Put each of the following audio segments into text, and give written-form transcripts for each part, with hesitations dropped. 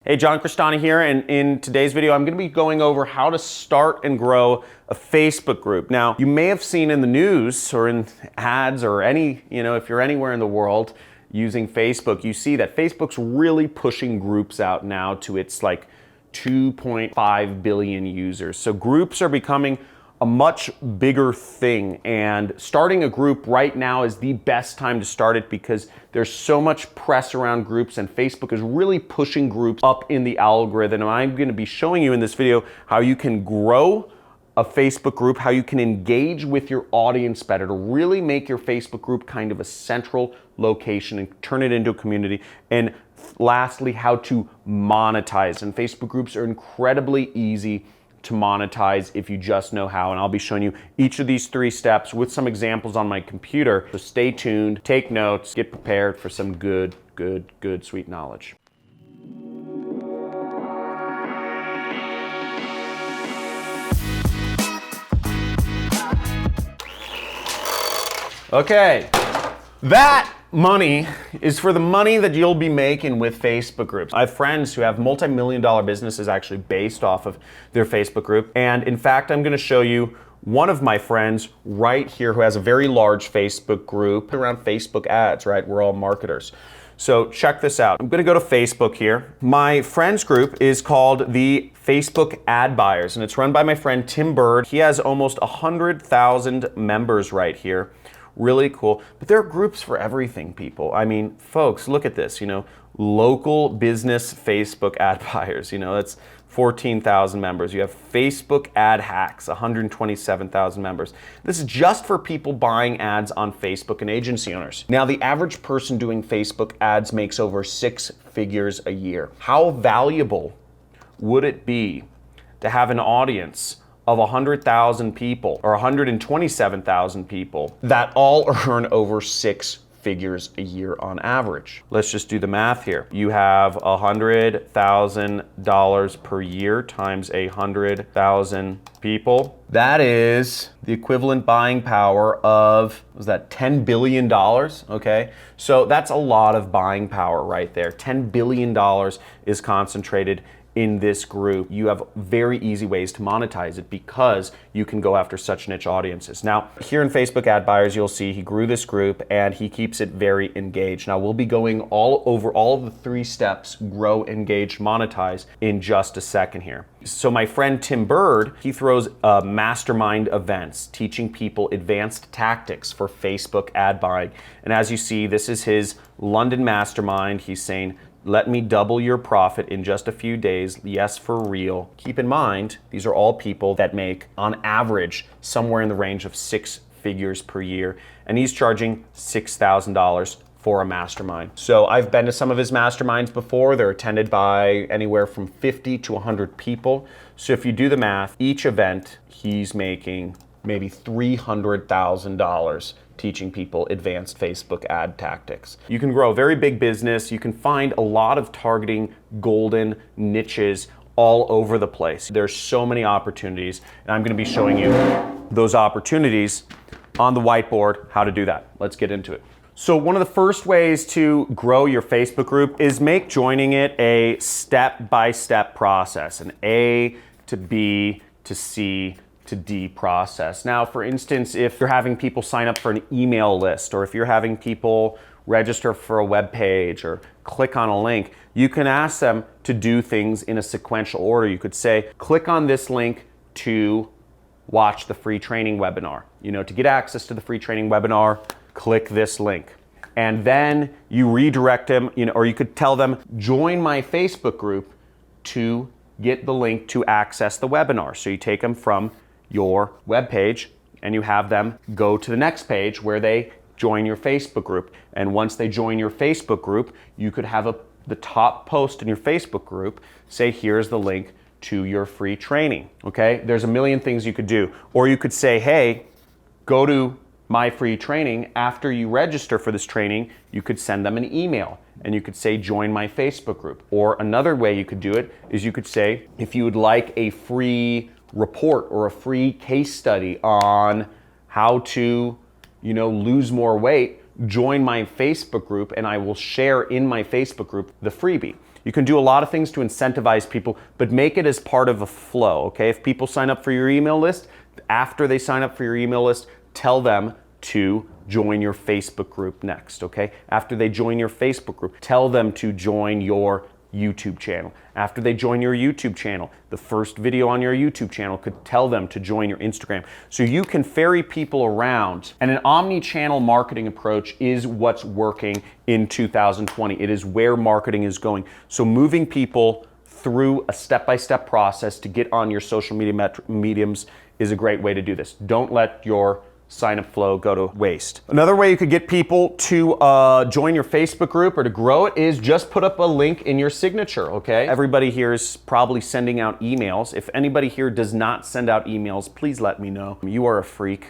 Hey, John Crestani here, and in today's video, I'm going to be going over how to start and grow a Facebook group. Now, you may have seen in the news or in ads or if you're anywhere in the world using Facebook, you see that Facebook's really pushing groups out now to its 2.5 billion users. So groups are becoming a much bigger thing, and starting a group right now is the best time to start it because there's so much press around groups, and Facebook is really pushing groups up in the algorithm. And I'm going to be showing you in this video how you can grow a Facebook group, how you can engage with your audience better to really make your Facebook group kind of a central location and turn it into a community. And lastly, how to monetize. And Facebook groups are incredibly easy to monetize if you just know how, and I'll be showing you each of these 3 steps with some examples on my computer. So stay tuned, take notes, get prepared for some good, sweet knowledge. Okay, that money is for the money that you'll be making with Facebook groups. I have friends who have multi-million-dollar businesses actually based off of their Facebook group. And in fact, I'm going to show you one of my friends right here who has a very large Facebook group around Facebook ads, right? We're all marketers. So check this out. I'm going to go to Facebook here. My friend's group is called the Facebook Ad Buyers, and it's run by my friend Tim Bird. He has almost 100,000 members right here. Really cool. But there are groups for everything, people. I mean, folks, look at this, local business Facebook ad buyers, that's 14,000 members. You have Facebook Ad Hacks, 127,000 members. This is just for people buying ads on Facebook and agency owners. Now, the average person doing Facebook ads makes over 6 figures a year. How valuable would it be to have an audience of 100,000 people or 127,000 people that all earn over 6 figures a year on average? Let's just do the math here. You have $100,000 per year times 100,000 people. That is the equivalent buying power of, was that $10 billion? Okay, so that's a lot of buying power right there. $10 billion is concentrated in this group. You have very easy ways to monetize it because you can go after such niche audiences. Now, here in Facebook Ad Buyers, you'll see he grew this group and he keeps it very engaged. Now, we'll be going all over all of the 3 steps, grow, engage, monetize, in just a second here. So my friend Tim Bird, he throws mastermind events teaching people advanced tactics for Facebook ad buying. And as you see, this is his London mastermind. He's saying, let me double your profit in just a few days. Yes, for real. Keep in mind, these are all people that make, on average, somewhere in the range of 6 figures per year. And he's charging $6,000 for a mastermind. So I've been to some of his masterminds before. They're attended by anywhere from 50 to 100 people. So if you do the math, each event, he's making maybe $300,000 teaching people advanced Facebook ad tactics. You can grow a very big business. You can find a lot of targeting golden niches all over the place. There's so many opportunities, and I'm going to be showing you those opportunities on the whiteboard, how to do that. Let's get into it. So one of the first ways to grow your Facebook group is make joining it a step-by-step process, an A to B to C to D process. Now, for instance, if you're having people sign up for an email list, or if you're having people register for a web page or click on a link, you can ask them to do things in a sequential order. You could say, click on this link to watch the free training webinar. To get access to the free training webinar, click this link. And then you redirect them, or you could tell them, join my Facebook group to get the link to access the webinar. So you take them from your web page and you have them go to the next page where they join your Facebook group. And once they join your Facebook group, you could have the top post in your Facebook group say, here's the link to your free training. Okay, there's a million things you could do. Or you could say, hey, go to my free training. After you register for this training, you could send them an email and you could say, join my Facebook group. Or another way you could do it is you could say, if you would like a free report or a free case study on how to, lose more weight, join my Facebook group and I will share in my Facebook group the freebie. You can do a lot of things to incentivize people, but make it as part of a flow, okay? If people sign up for your email list, after they sign up for your email list, tell them to join your Facebook group next, okay? After they join your Facebook group, tell them to join your YouTube channel. After they join your YouTube channel, the first video on your YouTube channel could tell them to join your Instagram. So you can ferry people around, and an omni-channel marketing approach is what's working in 2020. It is where marketing is going. So moving people through a step-by-step process to get on your social media mediums is a great way to do this. Don't let your sign-up flow go to waste. Another way you could get people to join your Facebook group or to grow it is just put up a link in your signature, okay? Everybody here is probably sending out emails. If anybody here does not send out emails, please let me know. You are a freak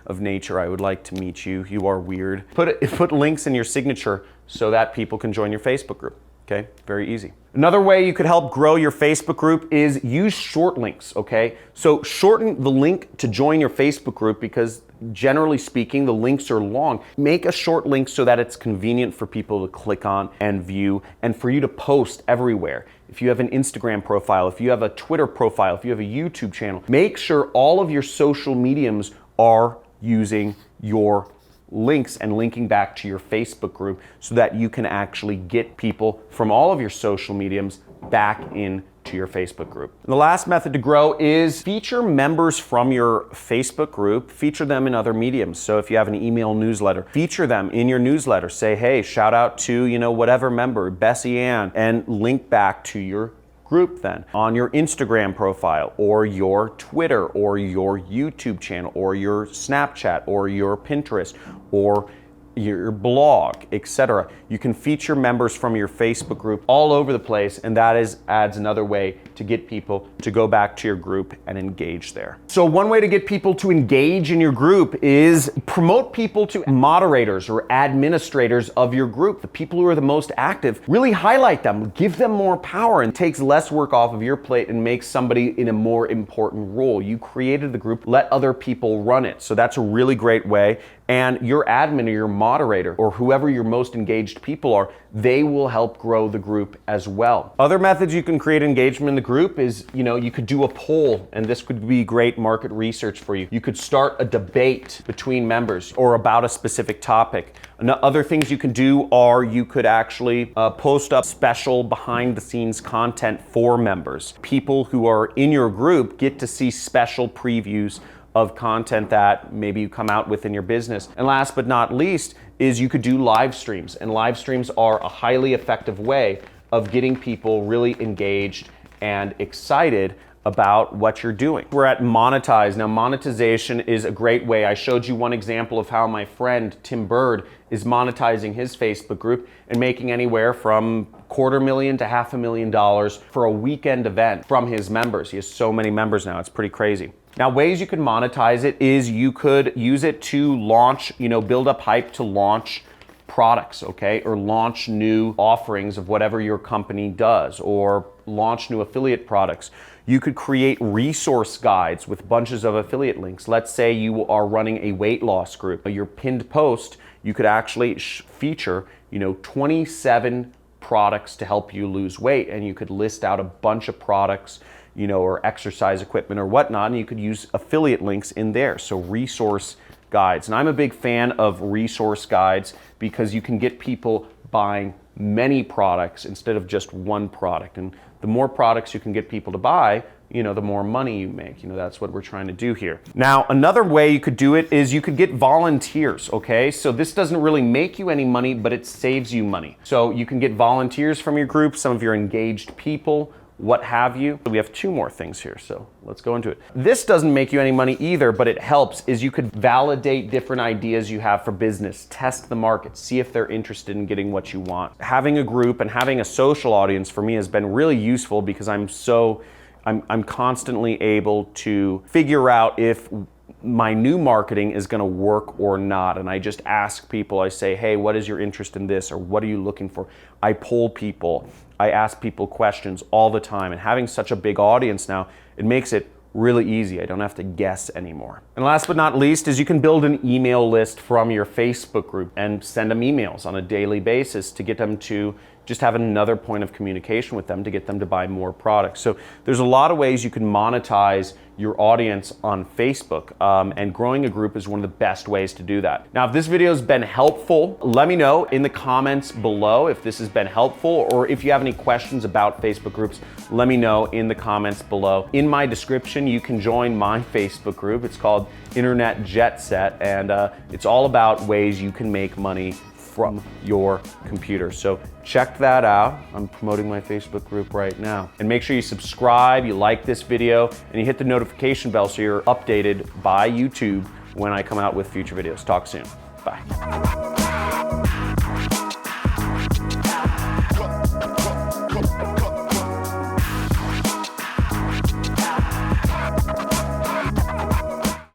of nature. I would like to meet you. You are weird. Put links in your signature so that people can join your Facebook group. Okay, very easy. Another way you could help grow your Facebook group is use short links, okay? So shorten the link to join your Facebook group because generally speaking, the links are long. Make a short link so that it's convenient for people to click on and view and for you to post everywhere. If you have an Instagram profile, if you have a Twitter profile, if you have a YouTube channel, make sure all of your social mediums are using your links and linking back to your Facebook group so that you can actually get people from all of your social mediums back into your Facebook group. And the last method to grow is feature members from your Facebook group, feature them in other mediums. So if you have an email newsletter, feature them in your newsletter. Say, hey, shout out to, whatever member, Bessie Ann, and link back to your group then on your Instagram profile or your Twitter or your YouTube channel or your Snapchat or your Pinterest or your blog, etc. You can feature members from your Facebook group all over the place, and that adds another way to get people to go back to your group and engage there. So one way to get people to engage in your group is promote people to moderators or administrators of your group. The people who are the most active, really highlight them, give them more power, and takes less work off of your plate and makes somebody in a more important role. You created the group, let other people run it. So that's a really great way. And your admin or your moderator or whoever your most engaged people are, they will help grow the group as well. Other methods you can create engagement in the group is, you could do a poll, and this could be great market research for you. You could start a debate between members or about a specific topic. Other things you can do are you could actually post up special behind the scenes content for members. People who are in your group get to see special previews of content that maybe you come out with in your business. And last but not least is you could do live streams. And live streams are a highly effective way of getting people really engaged and excited about what you're doing. We're at monetize. Now, monetization is a great way. I showed you one example of how my friend Tim Bird is monetizing his Facebook group and making anywhere from $250,000 to $500,000 for a weekend event from his members. He has so many members now, it's pretty crazy. Now, ways you could monetize it is you could use it to launch, build up hype to launch products, okay? Or launch new offerings of whatever your company does, or launch new affiliate products. You could create resource guides with bunches of affiliate links. Let's say you are running a weight loss group. Your pinned post, you could actually feature, 27 products to help you lose weight, and you could list out a bunch of products, or exercise equipment or whatnot, and you could use affiliate links in there. So resource guides. And I'm a big fan of resource guides because you can get people buying many products instead of just one product. And the more products you can get people to buy, the more money you make. That's what we're trying to do here. Now, another way you could do it is you could get volunteers, okay? So this doesn't really make you any money, but it saves you money. So you can get volunteers from your group, some of your engaged people, what have you. We have two more things here, so let's go into it. This doesn't make you any money either, but it helps, is you could validate different ideas you have for business, test the market, see if they're interested in getting what you want. Having a group and having a social audience for me has been really useful because I'm constantly able to figure out if my new marketing is going to work or not. And I just ask people, I say, hey, what is your interest in this? Or what are you looking for? I poll people. I ask people questions all the time. And having such a big audience now, it makes it really easy. I don't have to guess anymore. And last but not least is you can build an email list from your Facebook group and send them emails on a daily basis to get them to just have another point of communication with them to get them to buy more products. So there's a lot of ways you can monetize your audience on Facebook, and growing a group is one of the best ways to do that. Now, if this video has been helpful, let me know in the comments below if this has been helpful, or if you have any questions about Facebook groups, let me know in the comments below. In my description, you can join my Facebook group. It's called Internet Jet Set, and it's all about ways you can make money from your computer. So check that out. I'm promoting my Facebook group right now. And make sure you subscribe, you like this video, and you hit the notification bell so you're updated by YouTube when I come out with future videos. Talk soon. Bye.